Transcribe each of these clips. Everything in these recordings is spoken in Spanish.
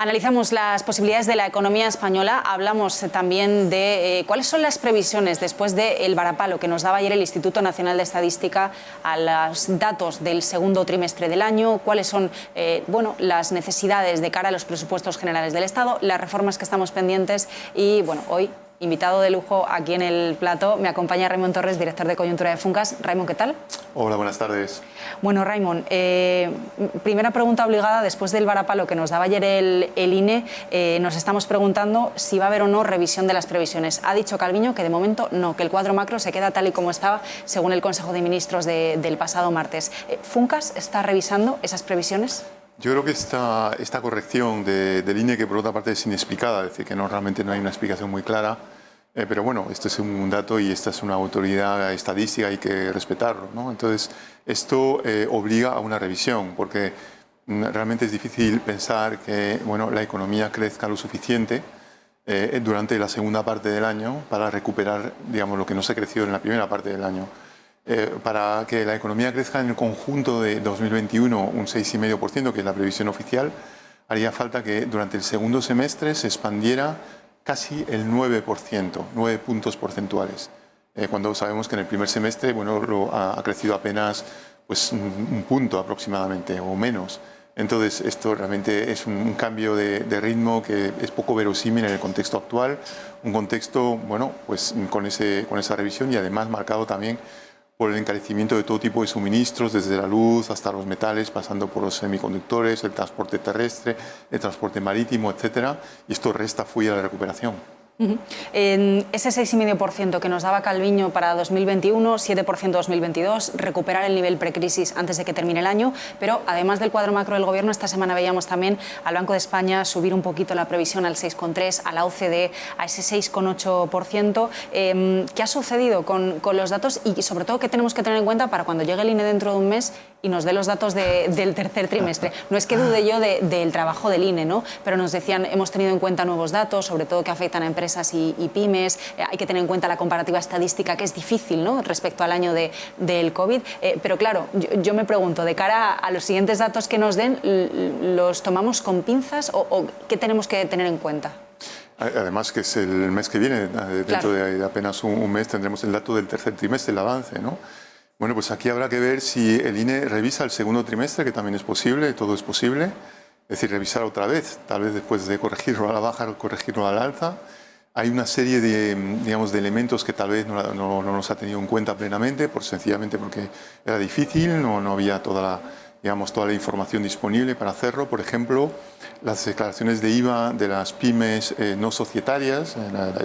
Analizamos las posibilidades de la economía española, hablamos también de cuáles son las previsiones después del varapalo que nos daba ayer el Instituto Nacional de Estadística a los datos del segundo trimestre del año, cuáles son las necesidades de cara a los presupuestos generales del Estado, las reformas que estamos pendientes y hoy, invitado de lujo aquí en el plató, me acompaña Raimon Torres, director de Coyuntura de Funcas. Raimon, ¿qué tal? Hola, buenas tardes. Bueno, Raimon, primera pregunta obligada, después del varapalo que nos daba ayer el INE, nos estamos preguntando si va a haber o no revisión de las previsiones. Ha dicho Calviño que de momento no, que el cuadro macro se queda tal y como estaba según el Consejo de Ministros del pasado martes. ¿Funcas está revisando esas previsiones? Yo creo que esta corrección del INE, que por otra parte es inexplicada, es decir, que realmente no hay una explicación muy clara, pero bueno, esto es un dato y esta es una autoridad estadística, hay que respetarlo, ¿no? Entonces, esto obliga a una revisión, porque realmente es difícil pensar que la economía crezca lo suficiente durante la segunda parte del año para recuperar, digamos, lo que no se creció en la primera parte del año. Para que la economía crezca en el conjunto de 2021 un 6,5%, que es la previsión oficial, haría falta que durante el segundo semestre se expandiera casi el 9%, 9 puntos porcentuales, cuando sabemos que en el primer semestre ha crecido apenas un punto aproximadamente o menos. Entonces esto realmente es un cambio de ritmo que es poco verosímil en el contexto actual, un contexto con esa revisión y además marcado también por el encarecimiento de todo tipo de suministros, desde la luz hasta los metales, pasando por los semiconductores, el transporte terrestre, el transporte marítimo, etcétera, y esto resta fuelle a la recuperación. En ese 6,5% que nos daba Calviño para 2021, 7% 2022, recuperar el nivel precrisis antes de que termine el año, pero además del cuadro macro del Gobierno, esta semana veíamos también al Banco de España subir un poquito la previsión al 6,3%, a la OCDE a ese 6,8%. ¿Qué ha sucedido con los datos y sobre todo qué tenemos que tener en cuenta para cuando llegue el INE dentro de un mes y nos dé los datos del tercer trimestre? No es que dude yo del trabajo del INE, ¿no? Pero nos decían, hemos tenido en cuenta nuevos datos, sobre todo que afectan a empresas y pymes, hay que tener en cuenta la comparativa estadística, que es difícil, ¿no?, respecto al año del COVID. Pero claro, yo me pregunto, de cara a los siguientes datos que nos den, ¿los tomamos con pinzas o qué tenemos que tener en cuenta? Además que es el mes que viene, dentro de apenas un mes tendremos el dato del tercer trimestre, el avance, ¿no? Bueno, pues aquí habrá que ver si el INE revisa el segundo trimestre, que también es posible, todo es posible, es decir, revisar otra vez, tal vez después de corregirlo a la baja, corregirlo al alza. Hay una serie de elementos que tal vez no nos ha tenido en cuenta plenamente, sencillamente porque era difícil, no había toda la información disponible para hacerlo. Por ejemplo, las declaraciones de IVA de las pymes no societarias,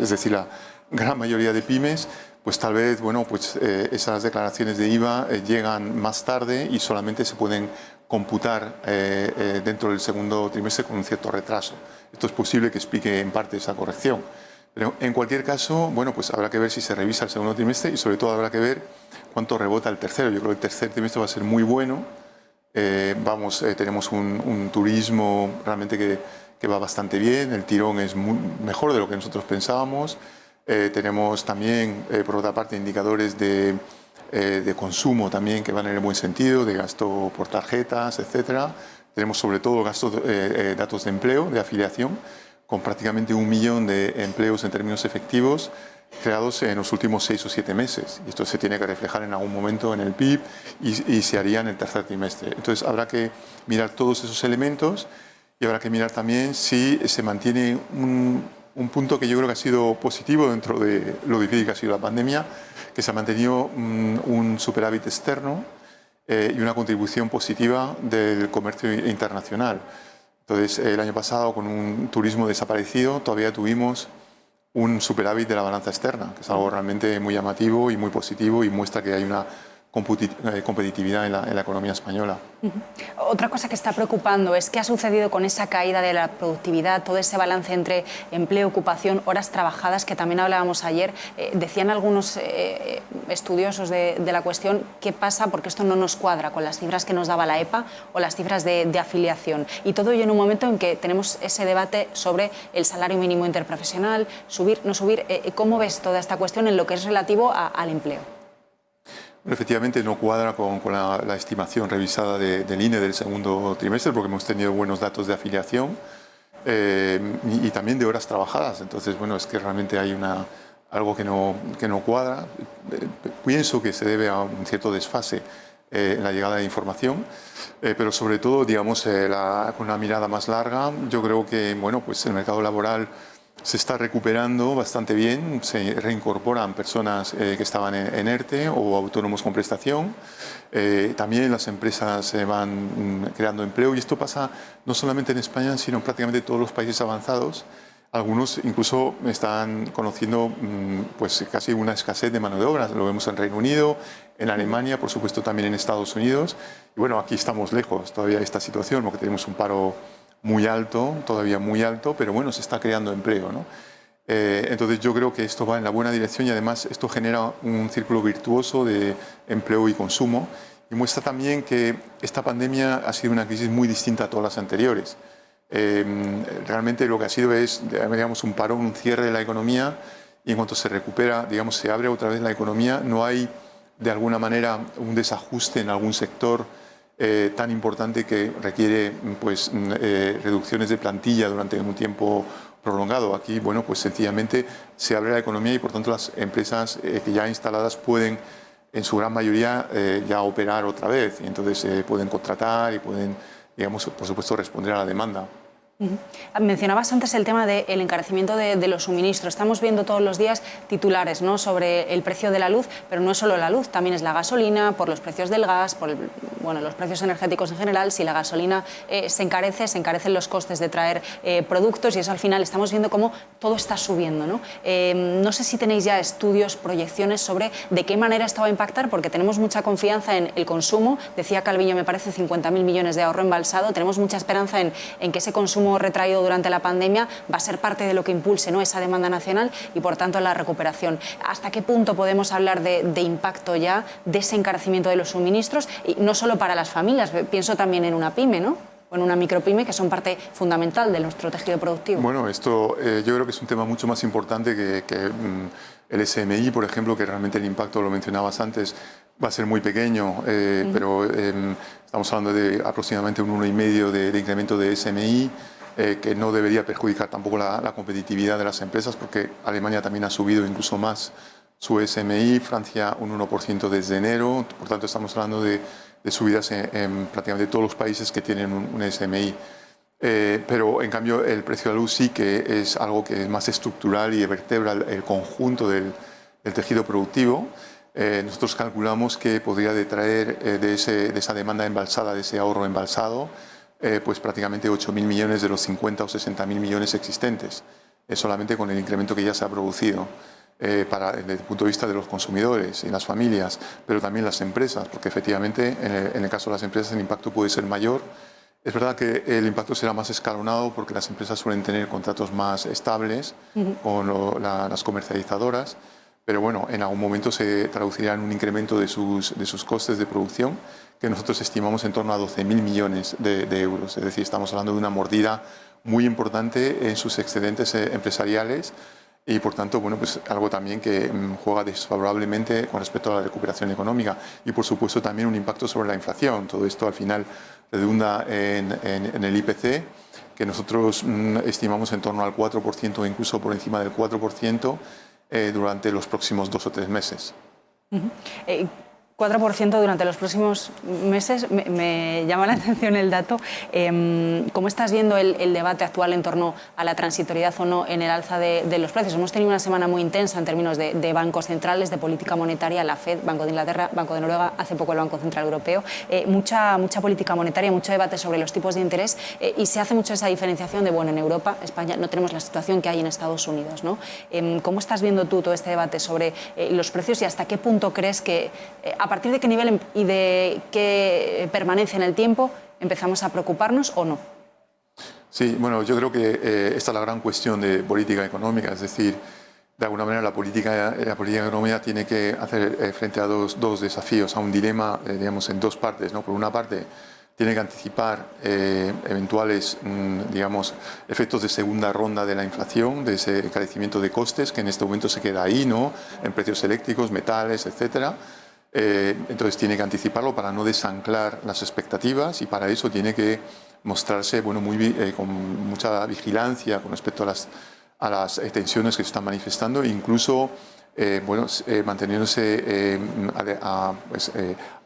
es decir, la gran mayoría de pymes, pues tal vez esas declaraciones de IVA llegan más tarde y solamente se pueden computar dentro del segundo trimestre con un cierto retraso. Esto es posible que explique en parte esa corrección. Pero en cualquier caso, pues habrá que ver si se revisa el segundo trimestre y sobre todo habrá que ver cuánto rebota el tercero. Yo creo que el tercer trimestre va a ser muy bueno. Tenemos un turismo realmente que va bastante bien, el tirón es mejor de lo que nosotros pensábamos. Tenemos también, por otra parte, indicadores de consumo también que van en el buen sentido, de gasto por tarjetas, etcétera. Tenemos sobre todo datos de empleo, de afiliación, con prácticamente 1 millón de empleos en términos efectivos creados en los últimos 6 o 7 meses. Y esto se tiene que reflejar en algún momento en el PIB y se haría en el tercer trimestre. Entonces habrá que mirar todos esos elementos y habrá que mirar también si se mantiene un punto que yo creo que ha sido positivo dentro de lo difícil que ha sido la pandemia, que se ha mantenido un superávit externo y una contribución positiva del comercio internacional. Entonces, el año pasado, con un turismo desaparecido, todavía tuvimos un superávit de la balanza externa, que es algo realmente muy llamativo y muy positivo y muestra que hay una competitividad en la economía española. Otra cosa que está preocupando es qué ha sucedido con esa caída de la productividad, todo ese balance entre empleo, ocupación, horas trabajadas, que también hablábamos ayer. Decían algunos estudiosos de la cuestión qué pasa porque esto no nos cuadra con las cifras que nos daba la EPA o las cifras de afiliación. Y todo ello en un momento en que tenemos ese debate sobre el salario mínimo interprofesional, subir, no subir. ¿Cómo ves toda esta cuestión en lo que es relativo al empleo? Efectivamente no cuadra con la estimación revisada del INE del segundo trimestre, porque hemos tenido buenos datos de afiliación. y también de horas trabajadas. Entonces, bueno, es que realmente hay algo que no cuadra. Pienso que se debe a un cierto desfase en la llegada de información, pero sobre todo, digamos, con una mirada más larga, yo creo que, bueno, pues el mercado laboral se está recuperando bastante bien, se reincorporan personas que estaban en ERTE o autónomos con prestación. También las empresas van creando empleo, y esto pasa no solamente en España, sino en prácticamente todos los países avanzados. Algunos incluso están conociendo pues casi una escasez de mano de obra. Lo vemos en Reino Unido, en Alemania, por supuesto también en Estados Unidos. Y bueno, aquí estamos lejos todavía de esta situación, porque tenemos un paro muy alto, todavía muy alto, pero bueno, se está creando empleo, ¿no? Entonces yo creo que esto va en la buena dirección, y además esto genera un círculo virtuoso de empleo y consumo, y muestra también que esta pandemia ha sido una crisis muy distinta a todas las anteriores. Realmente lo que ha sido es, digamos, un parón, un cierre de la economía, y en cuanto se recupera, digamos, se abre otra vez la economía, no hay de alguna manera un desajuste en algún sector tan importante que requiere pues, reducciones de plantilla durante un tiempo prolongado. Aquí, bueno, pues sencillamente se abre la economía, y por tanto las empresas que ya instaladas pueden, en su gran mayoría, ya operar otra vez, y entonces pueden contratar y pueden, digamos, por supuesto, responder a la demanda. Mencionabas antes el tema del encarecimiento de los suministros. Estamos viendo todos los días titulares, ¿no?, sobre el precio de la luz, pero no es solo la luz, también es la gasolina, por los precios del gas, por los precios energéticos en general. Si la gasolina se encarecen los costes de traer productos, y eso al final estamos viendo cómo todo está subiendo, ¿no? No sé si tenéis ya estudios, proyecciones sobre de qué manera esto va a impactar, porque tenemos mucha confianza en el consumo. Decía Calviño, me parece, 50.000 millones de ahorro embalsado. Tenemos mucha esperanza en que ese consumo retraído durante la pandemia va a ser parte de lo que impulse, ¿no?, esa demanda nacional y, por tanto, la recuperación. ¿Hasta qué punto podemos hablar de impacto ya de ese encarecimiento de los suministros? Y no solo para las familias, pienso también en una pyme, ¿no?, o en una micropyme, que son parte fundamental de nuestro tejido productivo. Bueno, esto yo creo que es un tema mucho más importante que el SMI, por ejemplo, que realmente el impacto, lo mencionabas antes, va a ser muy pequeño, pero estamos hablando de aproximadamente un 1,5% de incremento de SMI, que no debería perjudicar tampoco la competitividad de las empresas, porque Alemania también ha subido incluso más su SMI, Francia un 1% desde enero. Por tanto, estamos hablando de subidas en prácticamente todos los países que tienen un SMI. Pero en cambio el precio de la luz sí que es algo que es más estructural y vertebra el conjunto del tejido productivo. Nosotros calculamos que podría detraer de esa demanda embalsada, de ese ahorro embalsado, pues prácticamente 8.000 millones de los 50 o 60.000 millones existentes, solamente con el incremento que ya se ha producido. Desde el punto de vista de los consumidores y las familias, pero también las empresas, porque efectivamente en el caso de las empresas el impacto puede ser mayor. Es verdad que el impacto será más escalonado, porque las empresas suelen tener contratos más estables con las comercializadoras, pero bueno, en algún momento se traducirá en un incremento de sus costes de producción, que nosotros estimamos en torno a 12.000 millones de euros. Es decir, estamos hablando de una mordida muy importante en sus excedentes empresariales, y por tanto, bueno, pues algo también que juega desfavorablemente con respecto a la recuperación económica, y por supuesto también un impacto sobre la inflación. Todo esto al final redunda en el IPC, que nosotros estimamos en torno al 4% o incluso por encima del 4% durante los próximos 2 o 3 meses. 4% durante los próximos meses, me llama la atención el dato. ¿Cómo estás viendo el debate actual en torno a la transitoriedad o no en el alza de los precios? Hemos tenido una semana muy intensa en términos de bancos centrales, de política monetaria, la FED, Banco de Inglaterra, Banco de Noruega, hace poco el Banco Central Europeo. Mucha política monetaria, mucho debate sobre los tipos de interés, y se hace mucho esa diferenciación de, bueno, en Europa, España, no tenemos la situación que hay en Estados Unidos, ¿no? ¿Cómo estás viendo tú todo este debate sobre los precios, y hasta qué punto crees que a partir de qué nivel y de qué permanencia en el tiempo empezamos a preocuparnos o no? Sí, bueno, yo creo que esta es la gran cuestión de política económica, es decir, de alguna manera la política económica tiene que hacer frente a dos desafíos, a un dilema, digamos, en dos partes, ¿no? Por una parte, tiene que anticipar eventuales, digamos, efectos de segunda ronda de la inflación, de ese encarecimiento de costes que en este momento se queda ahí, ¿no?, en precios eléctricos, metales, etcétera. Entonces tiene que anticiparlo para no desanclar las expectativas, y para eso tiene que mostrarse bueno, con mucha vigilancia con respecto a las tensiones que se están manifestando, incluso manteniéndose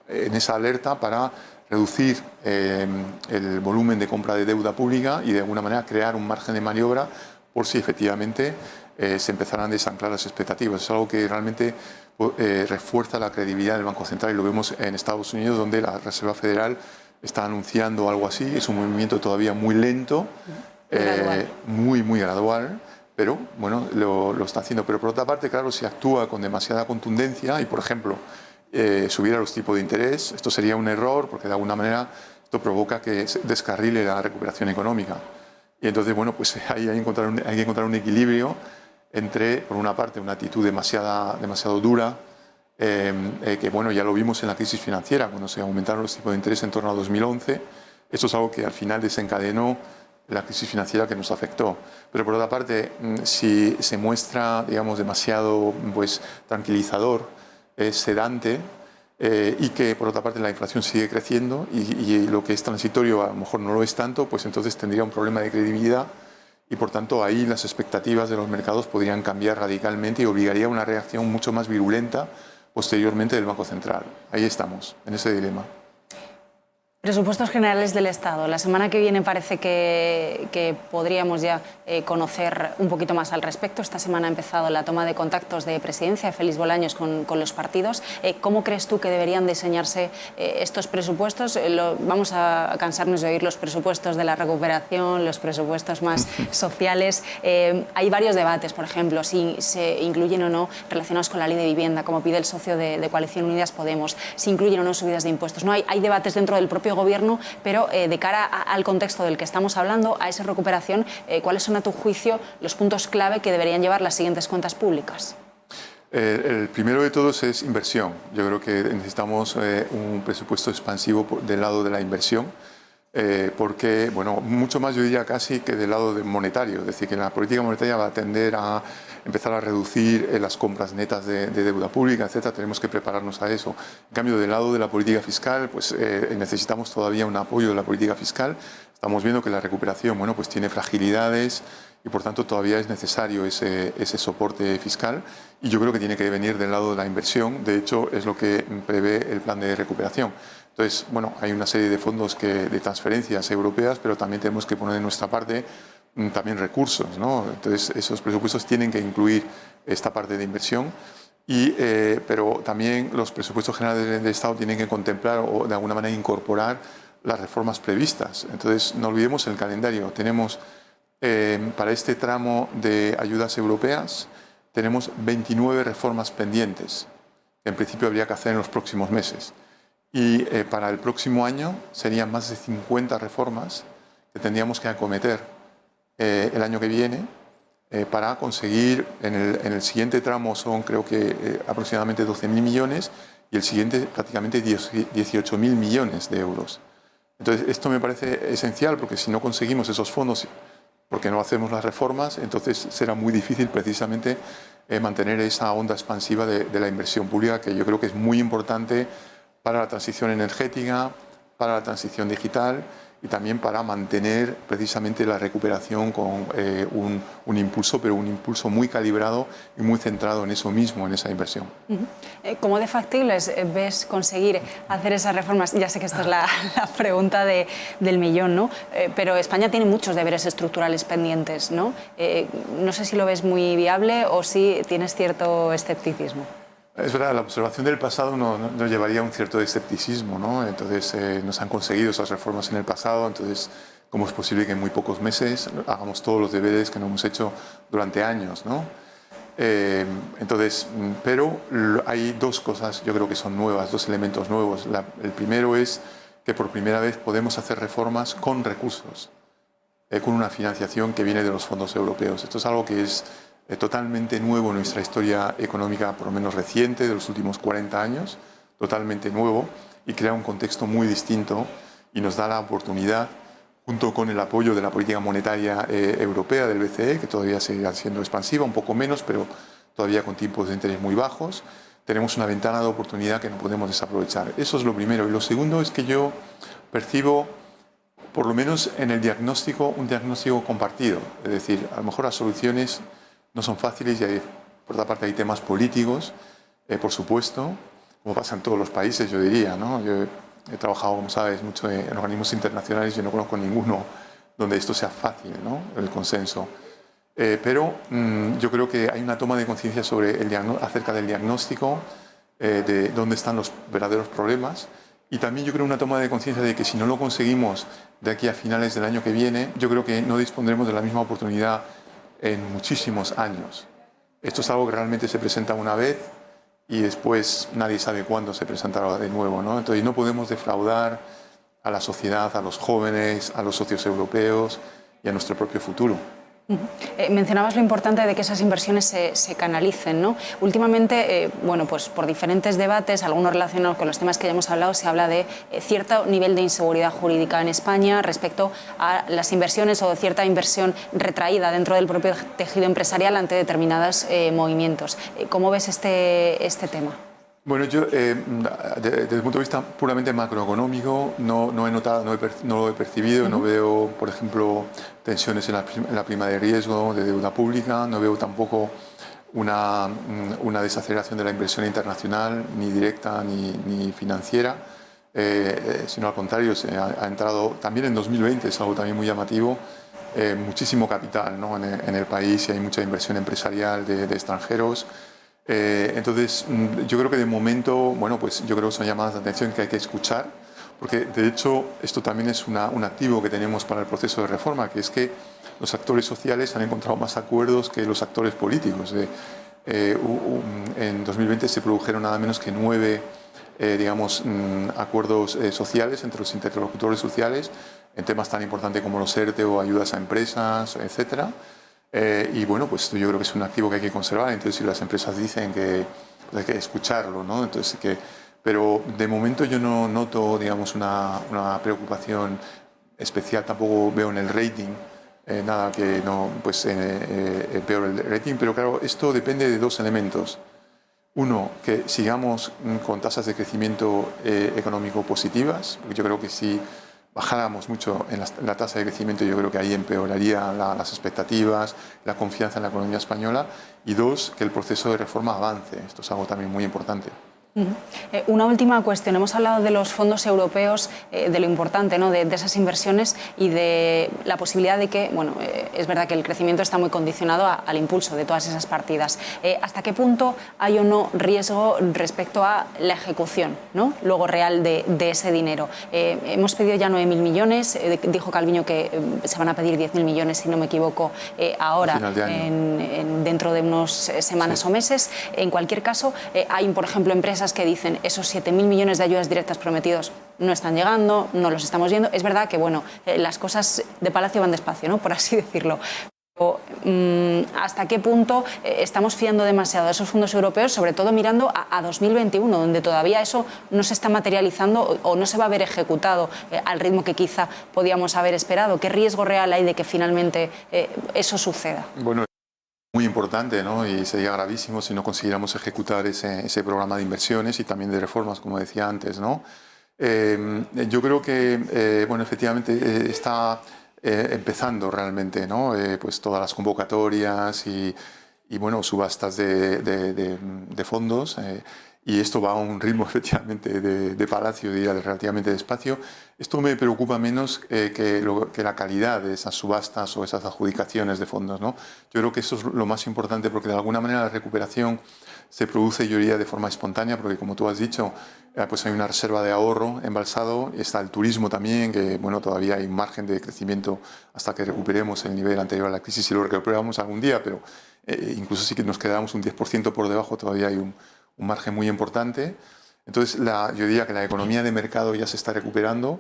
en esa alerta para reducir el volumen de compra de deuda pública y de alguna manera crear un margen de maniobra por si efectivamente se empezaran a desanclar las expectativas. Es algo que realmente refuerza la credibilidad del Banco Central y lo vemos en Estados Unidos, donde la Reserva Federal está anunciando algo así. Es un movimiento todavía muy lento, muy gradual, pero bueno, lo está haciendo. Pero por otra parte, claro, si actúa con demasiada contundencia y, por ejemplo, subiera los tipos de interés, esto sería un error porque de alguna manera esto provoca que se descarrile la recuperación económica. Y entonces, bueno, pues ahí hay que encontrar un equilibrio entre, por una parte, una actitud demasiado dura, que bueno, ya lo vimos en la crisis financiera, cuando se aumentaron los tipos de interés en torno a 2011. Esto es algo que al final desencadenó la crisis financiera que nos afectó. Pero por otra parte, si se muestra, digamos, demasiado tranquilizador, sedante, y que por otra parte la inflación sigue creciendo y lo que es transitorio a lo mejor no lo es tanto, pues entonces tendría un problema de credibilidad y por tanto ahí las expectativas de los mercados podrían cambiar radicalmente y obligaría a una reacción mucho más virulenta posteriormente del Banco Central. Ahí estamos, en ese dilema. Presupuestos generales del Estado. La semana que viene parece que podríamos ya conocer un poquito más al respecto. Esta semana ha empezado la toma de contactos de presidencia de Félix Bolaños con los partidos. ¿Cómo crees tú que deberían diseñarse estos presupuestos? Vamos a cansarnos de oír los presupuestos de la recuperación, los presupuestos más sociales. Hay varios debates, por ejemplo, si se incluyen o no relacionados con la ley de vivienda, como pide el socio de Coalición Unidas Podemos, si incluyen o no subidas de impuestos. No hay debates dentro del propio gobierno, pero de cara al contexto del que estamos hablando, a esa recuperación, ¿cuáles son a tu juicio los puntos clave que deberían llevar las siguientes cuentas públicas? El primero de todos es inversión. Yo creo que necesitamos un presupuesto expansivo del lado de la inversión, porque, bueno, mucho más yo diría casi que del lado monetario, es decir, que la política monetaria va a tender a empezar a reducir las compras netas de deuda pública, etcétera. Tenemos que prepararnos a eso. En cambio, del lado de la política fiscal, pues necesitamos todavía un apoyo de la política fiscal. Estamos viendo que la recuperación, bueno, pues tiene fragilidades y por tanto todavía es necesario ese soporte fiscal y yo creo que tiene que venir del lado de la inversión. De hecho, es lo que prevé el plan de recuperación. Entonces, bueno, hay una serie de fondos de transferencias europeas, pero también tenemos que poner de nuestra parte también recursos, ¿no? Entonces, esos presupuestos tienen que incluir esta parte de inversión, pero también los presupuestos generales del Estado tienen que contemplar o de alguna manera incorporar las reformas previstas. Entonces, no olvidemos el calendario. Tenemos para este tramo de ayudas europeas, tenemos 29 reformas pendientes que en principio habría que hacer en los próximos meses. Y para el próximo año serían más de 50 reformas que tendríamos que acometer el año que viene para conseguir, en el siguiente tramo son creo que aproximadamente 12.000 millones y el siguiente prácticamente 18.000 millones de euros. Entonces esto me parece esencial porque si no conseguimos esos fondos, porque no hacemos las reformas, entonces será muy difícil precisamente mantener esa onda expansiva de la inversión pública, que yo creo que es muy importante para la transición energética, para la transición digital y también para mantener precisamente la recuperación con un impulso, pero un impulso muy calibrado y muy centrado en eso mismo, en esa inversión. ¿Cómo de factibles ves conseguir hacer esas reformas? Ya sé que esta es la pregunta del millón, ¿no? Pero España tiene muchos deberes estructurales pendientes, ¿no? No sé si lo ves muy viable o si tienes cierto escepticismo. Es verdad, la observación del pasado nos llevaría a un cierto escepticismo, ¿no? Entonces, nos han conseguido esas reformas en el pasado, entonces, ¿cómo es posible que en muy pocos meses hagamos todos los deberes que no hemos hecho durante años, ¿no? Entonces, pero hay dos cosas, yo creo que son nuevas, dos elementos nuevos. El primero es que por primera vez podemos hacer reformas con recursos, con una financiación que viene de los fondos europeos. Esto es algo que es totalmente nuevo en nuestra historia económica, por lo menos reciente, de los últimos 40 años, totalmente nuevo, y crea un contexto muy distinto y nos da la oportunidad, junto con el apoyo de la política monetaria europea, del BCE, que todavía seguirá siendo expansiva, un poco menos, pero todavía con tipos de interés muy bajos, tenemos una ventana de oportunidad que no podemos desaprovechar. Eso es lo primero. Y lo segundo es que yo percibo por lo menos en el diagnóstico, un diagnóstico compartido. Es decir, a lo mejor las soluciones no son fáciles y por otra parte hay temas políticos, por supuesto, como pasa en todos los países, yo diría, ¿no? Yo he trabajado, como sabes, mucho en organismos internacionales y no conozco ninguno donde esto sea fácil, ¿no? El consenso. Pero yo creo que hay una toma de conciencia acerca del diagnóstico, de dónde están los verdaderos problemas, y también yo creo una toma de conciencia de que si no lo conseguimos de aquí a finales del año que viene, yo creo que no dispondremos de la misma oportunidad en muchísimos años. Esto es algo que realmente se presenta una vez y después nadie sabe cuándo se presentará de nuevo, ¿no? Entonces no podemos defraudar a la sociedad, a los jóvenes, a los socios europeos y a nuestro propio futuro. Mencionabas lo importante de que esas inversiones se canalicen, ¿no? Últimamente, bueno, pues por diferentes debates, algunos relacionados con los temas que ya hemos hablado, se habla de cierto nivel de inseguridad jurídica en España respecto a las inversiones o de cierta inversión retraída dentro del propio tejido empresarial ante determinados movimientos. ¿Cómo ves este tema? Bueno, yo desde el punto de vista puramente macroeconómico no he notado, no lo he percibido, no veo, por ejemplo, tensiones en la prima de riesgo de deuda pública, no veo tampoco una desaceleración de la inversión internacional, ni directa ni financiera, sino al contrario, ha entrado también en 2020, es algo también muy llamativo, muchísimo capital, ¿no? en el país y hay mucha inversión empresarial de extranjeros. Entonces, yo creo que de momento, bueno, pues yo creo que son llamadas de atención que hay que escuchar, porque de hecho esto también es un activo que tenemos para el proceso de reforma, que es que los actores sociales han encontrado más acuerdos que los actores políticos. En 2020 se produjeron nada menos que 9 acuerdos sociales entre los interlocutores sociales en temas tan importantes como los ERTE o ayudas a empresas, etcétera. Y bueno, pues yo creo que es un activo que hay que conservar. Entonces, si las empresas dicen que hay que escucharlo, ¿no? Entonces, pero de momento yo no noto, digamos, una preocupación especial. Tampoco veo en el rating nada que no, pues peor el rating. Pero claro, esto depende de dos elementos. Uno, que sigamos con tasas de crecimiento económico positivas, porque yo creo que si bajáramos mucho en la tasa de crecimiento, yo creo que ahí empeoraría las expectativas, la confianza en la economía española. Y dos, que el proceso de reforma avance. Esto es algo también muy importante. Una última cuestión. Hemos hablado de los fondos europeos, de lo importante, ¿no? de esas inversiones y de la posibilidad de que, bueno, es verdad que el crecimiento está muy condicionado al impulso de todas esas partidas. ¿Hasta qué punto hay o no riesgo respecto a la ejecución, ¿no? Luego real de ese dinero? Hemos pedido ya 9.000 millones, dijo Calviño que se van a pedir 10.000 millones, si no me equivoco, ahora, dentro de unas semanas o meses. En cualquier caso, hay, por ejemplo, empresas que dicen esos 7.000 millones de ayudas directas prometidos no están llegando, no los estamos viendo. Es verdad que, bueno, las cosas de palacio van despacio, ¿no? Por así decirlo. Pero, ¿hasta qué punto estamos fiando demasiado de esos fondos europeos, sobre todo mirando a 2021, donde todavía eso no se está materializando o no se va a ver ejecutado al ritmo que quizá podíamos haber esperado? ¿Qué riesgo real hay de que finalmente eso suceda? Bueno, muy importante, ¿no? Y sería gravísimo si no consiguiéramos ejecutar ese programa de inversiones y también de reformas, como decía antes, ¿no? Yo creo que, bueno, efectivamente está empezando realmente, ¿no? Pues todas las convocatorias y bueno, subastas de fondos. Y esto va a un ritmo efectivamente de palacio, diría, relativamente despacio. Esto me preocupa menos que la calidad de esas subastas o esas adjudicaciones de fondos, ¿no? Yo creo que eso es lo más importante, porque de alguna manera la recuperación se produce, yo diría, de forma espontánea, porque como tú has dicho, pues hay una reserva de ahorro embalsado, está el turismo también, que bueno, todavía hay un margen de crecimiento hasta que recuperemos el nivel anterior a la crisis, y lo recuperamos algún día, pero incluso si nos quedamos un 10% por debajo, todavía hay un margen muy importante. Entonces, yo diría que la economía de mercado ya se está recuperando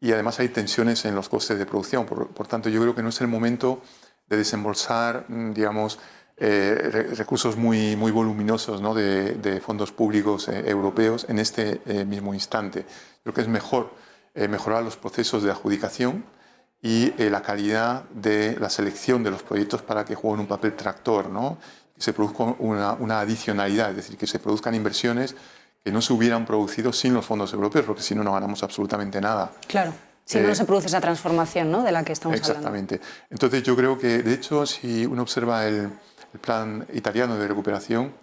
y además hay tensiones en los costes de producción. Por tanto, yo creo que no es el momento de desembolsar, digamos, recursos muy voluminosos, ¿no? de fondos públicos europeos en este mismo instante. Creo que es mejor mejorar los procesos de adjudicación y la calidad de la selección de los proyectos para que jueguen un papel tractor, ¿no? Que se produzca una adicionalidad, es decir, que se produzcan inversiones que no se hubieran producido sin los fondos europeos, porque si no, no ganamos absolutamente nada. Claro. Si no se produce esa transformación, ¿no?, de la que estamos hablando. Exactamente. Entonces yo creo que, de hecho, si uno observa el plan italiano de recuperación,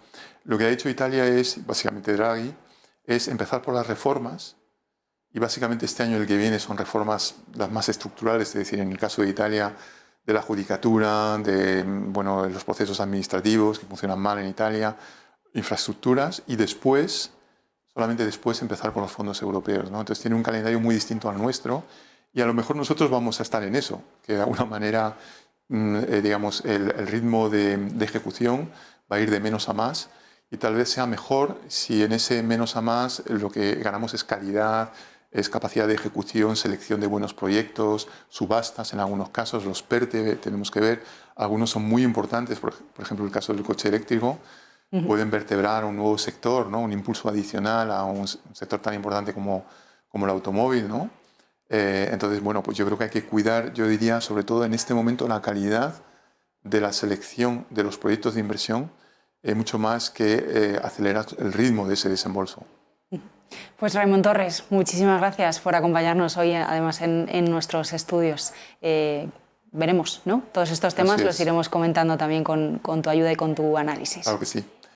lo que ha hecho Italia es, básicamente Draghi, es empezar por las reformas, y básicamente este año y el que viene son reformas las más estructurales, es decir, en el caso de Italia, de la judicatura, de los procesos administrativos que funcionan mal en Italia, infraestructuras, y después, solamente después, empezar con los fondos europeos, ¿no? Entonces tiene un calendario muy distinto al nuestro, y a lo mejor nosotros vamos a estar en eso, que de alguna manera, digamos, el ritmo de ejecución va a ir de menos a más, y tal vez sea mejor si en ese menos a más lo que ganamos es calidad, es capacidad de ejecución, selección de buenos proyectos, subastas en algunos casos, los PERTE tenemos que ver, algunos son muy importantes, por ejemplo el caso del coche eléctrico, pueden vertebrar un nuevo sector, ¿no?, un impulso adicional a un sector tan importante como el automóvil, ¿no? Entonces, bueno, pues yo creo que hay que cuidar, yo diría, sobre todo en este momento, la calidad de la selección de los proyectos de inversión, mucho más que acelerar el ritmo de ese desembolso. Pues Raimon Torres, muchísimas gracias por acompañarnos hoy, además en nuestros estudios. Veremos, ¿no?, todos estos temas los iremos comentando también con tu ayuda y con tu análisis. Claro que sí.